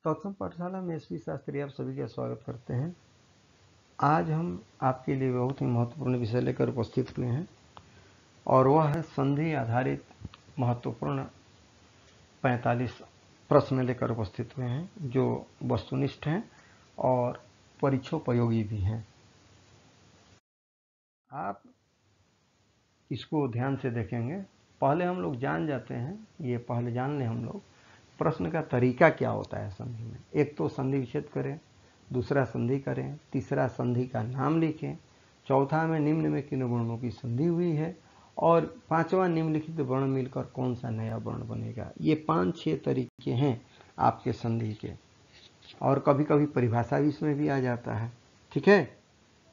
तत्सम पाठशाला में एसपी शास्त्री आप सभी का स्वागत करते हैं। आज हम आपके लिए बहुत ही महत्वपूर्ण विषय लेकर उपस्थित हुए हैं और वह है संधि आधारित महत्वपूर्ण 45 प्रश्न लेकर उपस्थित हुए हैं जो वस्तुनिष्ठ हैं और परीक्षोपयोगी भी हैं। आप इसको ध्यान से देखेंगे। पहले हम लोग जान जाते हैं, ये पहले जान लें हम लोग प्रश्न का तरीका क्या होता है संधि में। एक तो संधि विच्छेद करें, दूसरा संधि करें, तीसरा संधि का नाम लिखें, चौथा में निम्न में किन वर्णों की संधि हुई है और पांचवा निम्नलिखित वर्ण मिलकर कौन सा नया वर्ण बनेगा। ये 5-6 तरीके हैं आपके संधि के और कभी कभी परिभाषा भी इसमें भी आ जाता है। ठीक है,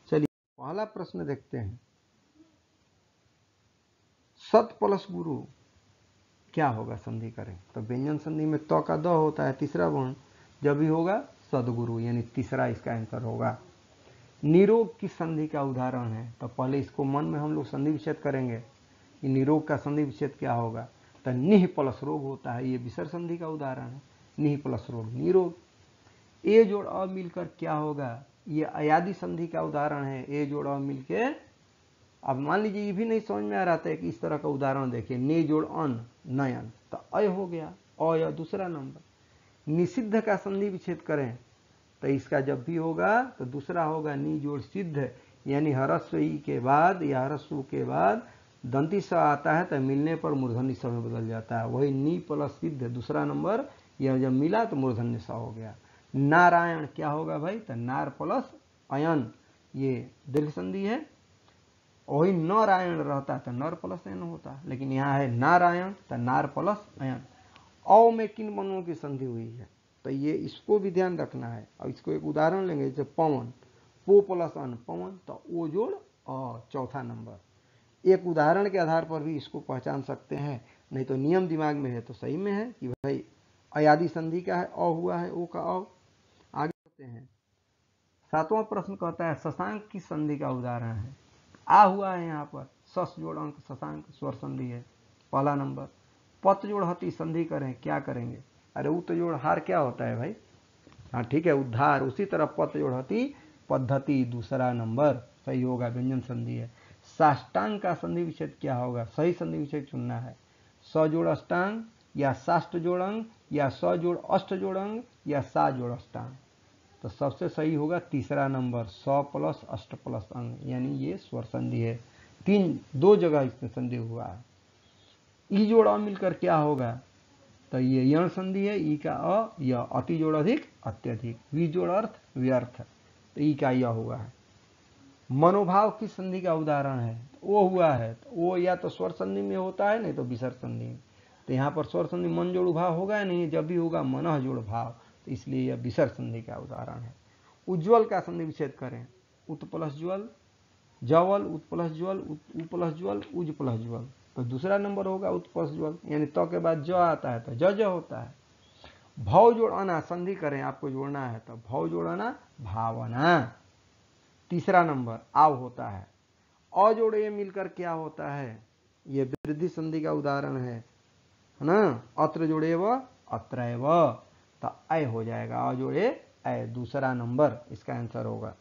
चलिए पहला प्रश्न देखते हैं। सत प्लस गुरु क्या होगा संधि करें तो व्यंजन संधि में तो का द होता है तीसरा वर्ण, जब भी होगा सदगुरु यानी तीसरा इसका आंसर होगा। निरोग की संधि का उदाहरण है तो पहले इसको मन में हम लोग संधि विच्छेद करेंगे। ये निरोग का संधि विच्छेद क्या होगा तो निह प्लस रोग होता है, ये विसर्ग संधि का उदाहरण है। निह प्लस रोग निरोग। ए जोड़ अ मिलकर क्या होगा, ये अयादि संधि का उदाहरण है। ए जोड़ अ मिलके, अब मान लीजिए ये भी नहीं समझ में आ रहा था कि इस तरह का उदाहरण देखिए, ने जोड़ अन नयन तो अय हो गया, अय दूसरा नंबर। निषिद्ध का संधि विच्छेद करें तो इसका जब भी होगा तो दूसरा होगा नी जोड़ सिद्ध, यानी हरस्व ई के बाद या हरस्व के बाद दंती स आता है तो मिलने पर मूर्धन्य स में बदल जाता है। वही नी प्लस सिद्ध दूसरा नंबर, यह जब मिला तो मूर्धन्य स हो गया। नारायण क्या होगा भाई तो नार प्लस अयन, ये दीर्घ संधि है। वही नारायण रहता तो नर प्लस अयन होता, लेकिन यहाँ है नारायण तो नार प्लस अयन। औ में किन वर्णों की संधि हुई है तो ये इसको भी ध्यान रखना है। और इसको एक उदाहरण लेंगे, जैसे पवन, पो प्लस अन पवन तो ओ जोड़ अ चौथा नंबर। एक उदाहरण के आधार पर भी इसको पहचान सकते हैं, नहीं तो नियम दिमाग में है तो सही में है कि भाई अयादि संधि का है, अ हुआ है ओ का अ। आगे बढ़ते हैं। 7वां प्रश्न कहता है शशांक की संधि का उदाहरण है। आ हुआ है यहाँ पर, सस जोड़ अंक शशांक स्वर संधि है पहला नंबर। पत जोड़ हति संधि करें क्या करेंगे, अरे उत जोड़ हार क्या होता है भाई, हाँ ठीक है उद्धार। उसी तरह पत जोड़ हति पद्धति दूसरा नंबर सही होगा, व्यंजन संधि है। साष्टांग का संधि विच्छेद क्या होगा, सही संधि विच्छेद चुनना है। स जोड़ अष्टांग या साष्ट जोड़ अंग या स जोड़ अष्ट जोड़ अंग या सा जोड़ अष्टांग, तो सबसे सही होगा तीसरा नंबर स प्लस अष्ट प्लस अंग, यानी ये स्वर संधि है। दो जगह इसमें संधि हुआ है। ई जोड़ अ मिलकर क्या होगा तो ये यण संधि है। ई का अ, या अति जोड़ अधिक अत्यधिक, वी जोड़ अर्थ व्यर्थ, तो ई का य हुआ है। मनोभाव की संधि का उदाहरण है, ओ हुआ है तो ओ या तो स्वर संधि में होता है नहीं तो विसर्ग संधि में, तो यहाँ पर स्वर संधि मन जोड़ भाव होगा नहीं, जब भी होगा मनः जोड़ भाव, तो इसलिए यह विसर्ग संधि का उदाहरण है। उज्ज्वल का संधि विच्छेद करें, उत प्लस ज्वल, जवल उत प्लस ज्वल, उ प्लस ज्वल, उज प्लस ज्वल, तो दूसरा नंबर होगा उत प्लस ज्वल, यानी तो के बाद ज आता है तो ज होता है। भाव जोड़ आना संधि करें, आपको जोड़ना है तो भाव जोड़ आना भावना, तीसरा नंबर आव होता है। अ जोड़ ए मिलकर क्या होता है, ये वृद्धि संधि का उदाहरण है ना। अत्र जोड़े व अत्र व तो अय हो जाएगा, अ जोड़े अय दूसरा नंबर इसका आंसर होगा।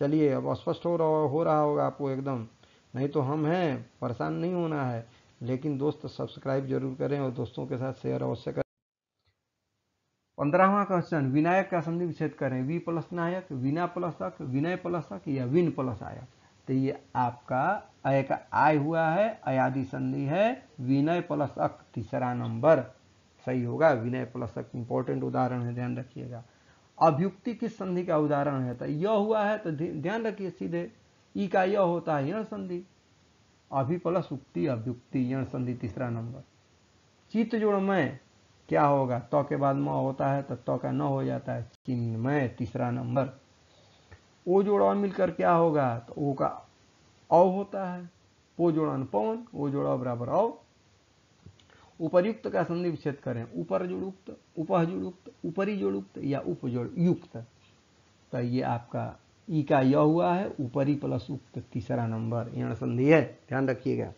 चलिए अब स्पष्ट हो रहा होगा आपको एकदम, नहीं तो हम हैं, परेशान नहीं होना है, लेकिन दोस्त सब्सक्राइब जरूर करें और दोस्तों के साथ शेयर अवश्य करें। 15वां क्वेश्चन, विनायक का संधि विच्छेद करें। वी प्लस नायक, विना प्लस अक, विनय प्लस अक या विन प्लस आयक, तो ये आपका अय का आय हुआ है, अयादि संधि है। विनय प्लस अक तीसरा नंबर सही होगा, विनय प्लस अक इंपॉर्टेंट उदाहरण है, ध्यान रखिएगा। अभ्युक्ति किस संधि का उदाहरण है तो यह हुआ है, तो ध्यान रखिए सीधे ई का यह होता है यण संधि। अभि प्लस उक्ति अभ्युक्ति यण संधि तीसरा नंबर। चित्त जोड़ में क्या होगा, तो के बाद म होता है तो तो का न हो जाता है, चिन्मय तीसरा नंबर। ओ जोड़ अ मिलकर क्या होगा तो ओ का औ होता है। पो जोड़न पवन, ओ जोड़ बराबर औ। उपर्युक्त का संधि विच्छेद करें। ऊपर जोड़ुक्त, उपह जोड़ुक्त, ऊपरी जोड़ुक्त या उप जोड़ युक्त, तो ये आपका ई का य हुआ है, ऊपरी प्लस उक्त तीसरा नंबर यण संधि है, ध्यान रखिएगा।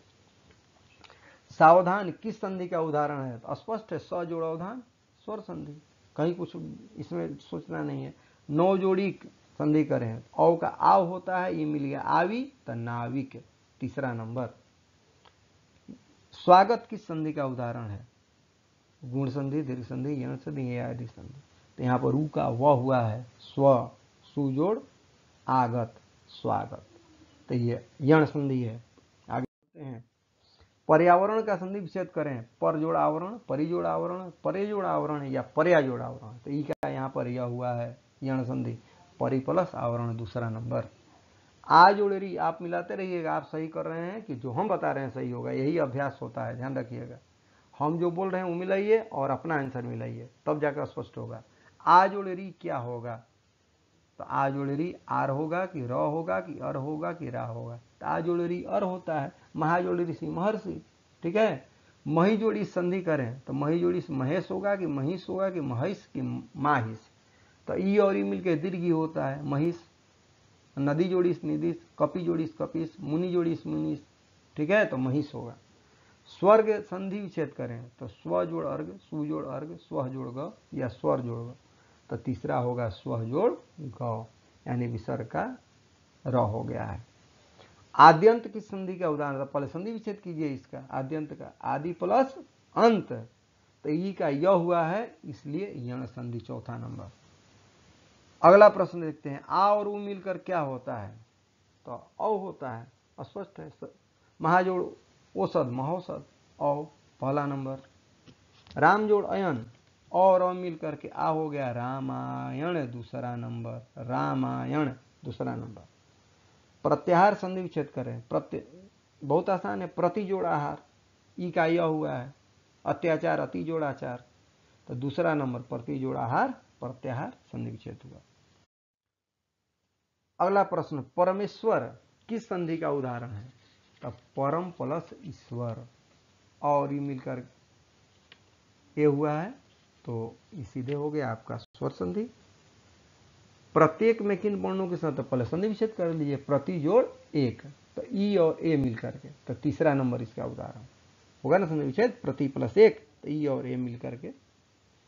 सावधान किस संधि का उदाहरण है तो स्पष्ट है, स जोड़ अवधान स्वर संधि। कहीं कुछ इसमें सोचना नहीं है। 9 जोड़ी संधि करें, औ का आव होता है, ये मिल गया आवी तो नाविक, तीसरा नंबर। स्वागत किस संधि का उदाहरण है? गुण संधि, दीर्घ संधि, यण संधि या आदि संधि। तो यहाँ पर ऊ का व हुआ है स्व, सुजोड़ आगत, स्वागत, तो ये यण संधि है। आगे बढ़ते हैं, पर्यावरण का संधि विच्छेद करें, पर जोड़ आवरण, परिजोड़ आवरण, परे जोड़ आवरण या पर्या जोड़ आवरण। तो ई का यहाँ पर यह हुआ है यण संधि, परि प्लस आवरण, दूसरा नंबर। आ जोड़ री आप मिलाते रहिएगा, आप सही कर रहे हैं कि जो हम बता रहे हैं सही होगा, यही अभ्यास होता है, ध्यान रखिएगा। हम जो बोल रहे हैं वो मिलाइए और अपना आंसर मिलाइए, तब जाकर स्पष्ट होगा। आ जोड़ री क्या होगा? तो आ जोड़ री आर होगा कि र होगा कि अर होगा कि रा होगा? तो आ जोड़ री अर होता है। महा जोड़ ऋषि महर्षि, ठीक है। मही जोड़ी संधि करें तो मही जोड़ी महेश होगा कि महिष होगा कि महिष कि माहिष? तो ई और ई मिलकर दीर्घी होता है, महिष। नदी जोड़ी निधिश, कपि जोड़ी कपिस, मुनि जोड़ी मुनिश, ठीक है, तो महिष होगा। स्वर्ग संधि विच्छेद करें तो स्व जोड़ अर्घ, सु जोड़ अर्घ, स्व जोड़ ग या स्वर जोड़ ग। तो तीसरा होगा स्व जोड़ ग, यानी विसर्ग का र हो गया है। आद्यंत की संधि का उदाहरण, पहले संधि विच्छेद कीजिए इसका, आद्यंत का, आदि प्लस अंत, तो ई का य हुआ है, इसलिए यण संधि, चौथा नंबर। अगला प्रश्न देखते हैं, आ और उ मिलकर क्या होता है? तो औ होता है, अस्पष्ट है। महाजोड़ औषध, महौषध, औ, पहला नंबर। राम जोड़ अयन, और मिलकर के आ हो गया रामायण, दूसरा नंबर, रामायण, दूसरा नंबर। प्रत्याहार संधि विच्छेद करें, बहुत आसान है, प्रति जोड़ आहार, ई का यह हुआ है, अत्याचार, अति जोड़ आचार, तो दूसरा नंबर प्रति जोड़ आहार, प्रत्याहार संधि विच्छेद हुआ। अगला प्रश्न, परमेश्वर किस संधि का उदाहरण है? तो परम प्लस ईश्वर, और ये मिलकर ये हुआ है, तो ये सीधे हो गया आपका स्वर संधि। प्रत्येक में किन वर्णों के साथ? तो पहले संधि विच्छेद कर लीजिए, प्रति जोड़ एक, तो ई और ए मिलकर के, तो तीसरा नंबर इसका उदाहरण होगा ना संधि विच्छेद, प्रति प्लस एक, तो ई और ए मिलकर के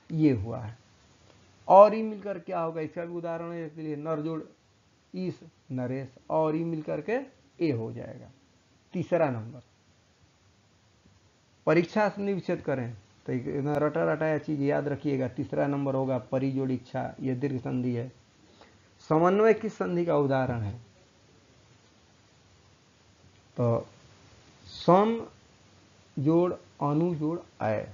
ये हुआ है। और ई मिलकर क्या होगा, इसका भी उदाहरण है, इसलिए नर जोड़ ईस, नरेश, और ई मिलकर के ए हो जाएगा, तीसरा नंबर। परीक्षा संधि विच्छेद करें तो रटा रटाया चीज याद रखिएगा, तीसरा नंबर होगा परिजोड़ इच्छा, यह दीर्घ संधि है। समन्वय किस संधि का उदाहरण है? तो सम जोड़ अनु जोड़ अय,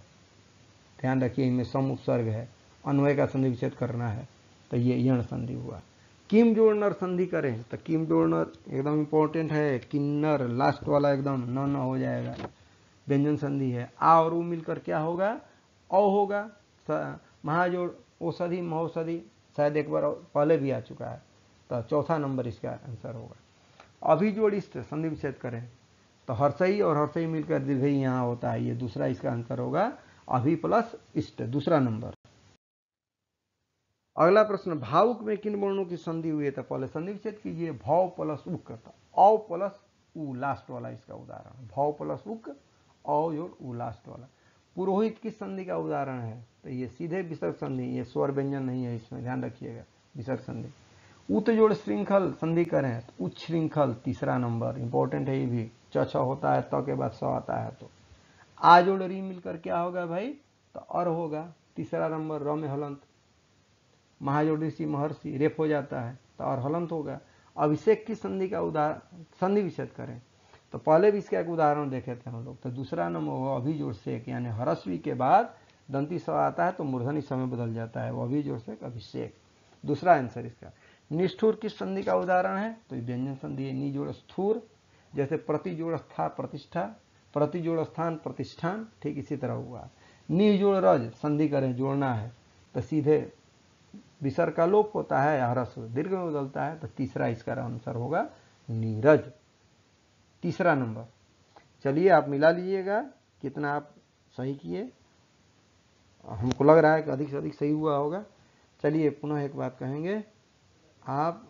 ध्यान रखिए इनमें सम उपसर्ग है, अन्वय का संधि विच्छेद करना है, तो ये यण संधि हुआ। किम जोड़ नर संधि करें तो किम जोड़ नर एकदम इंपॉर्टेंट है, किन्नर, लास्ट वाला एकदम न हो जाएगा, व्यंजन संधि है। आ और उ मिलकर क्या होगा? औ होगा। महाजोड़ औषधि, महौषधि, शायद एक बार पहले भी आ चुका है, तो चौथा नंबर इसका आंसर होगा। अभिजोड़ इष्ट संधि विच्छेद करें तो हर्षई और हर्षई मिलकर दीर्घई यहाँ होता है, ये दूसरा इसका आंसर होगा, अभि प्लस इष्ट, दूसरा नंबर। अगला प्रश्न, भावुक में किन वर्णों की संधि हुई है? तो पहले संधि विच्छेद कीजिए, भाव प्लस उक, औ प्लस उ, लास्ट वाला इसका उदाहरण, भाव प्लस उक, औ जोड़ उ, लास्ट वाला। पुरोहित किस संधि का उदाहरण है? तो ये सीधे विसर्ग संधि, ये स्वर व्यंजन नहीं है इसमें, ध्यान रखिएगा, विसर्ग संधि। उत जोड़ श्रृंखल संधि करें तो उच्छृंखल, तीसरा नंबर, इंपॉर्टेंट है ये भी, च होता है तो के बाद स आता है, तो आ जोड़ री मिलकर क्या होगा भाई? तो अर होगा, तीसरा नंबर, र में हलंत। महाजोड़ ऋषि महर्षि, रेप हो जाता है तो और हलंत होगा। अभिषेक की संधि का उदाहरण, संधि विच्छेद करें तो पहले भी इसका एक उदाहरण देखे थे हम लोग, तो दूसरा नंबर होगा अभिजोड़ सेक, यानी हरस्वी के बाद दंती स आता है तो मूर्धनी समय बदल जाता है, वो अभिजोड़ सेक, अभिषेक, दूसरा आंसर इसका। निष्ठुर किस संधि का उदाहरण है? तो व्यंजन संधि है, नि जोड़ स्थूर, जैसे प्रति जोड़ स्था प्रतिष्ठा, प्रति जोड़ स्थान प्रतिष्ठान, ठीक इसी तरह हुआ। नि जोड़ रज संधि करें, जोड़ना है, तो सीधे विसर्ग का लोप होता है, ह्रस्व दीर्घ में बदलता है, तो तीसरा इसका आंसर होगा नीरज, तीसरा नंबर। चलिए आप मिला लीजिएगा कितना आप सही किए, हमको लग रहा है कि अधिक से अधिक सही हुआ होगा। चलिए पुनः एक बात कहेंगे, आप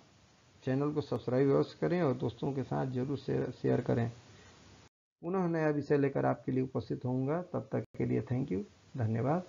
चैनल को सब्सक्राइब अवश्य करें और दोस्तों के साथ जरूर शेयर करें। पुनः नया विषय लेकर आपके लिए उपस्थित होऊंगा, तब तक के लिए थैंक यू, धन्यवाद।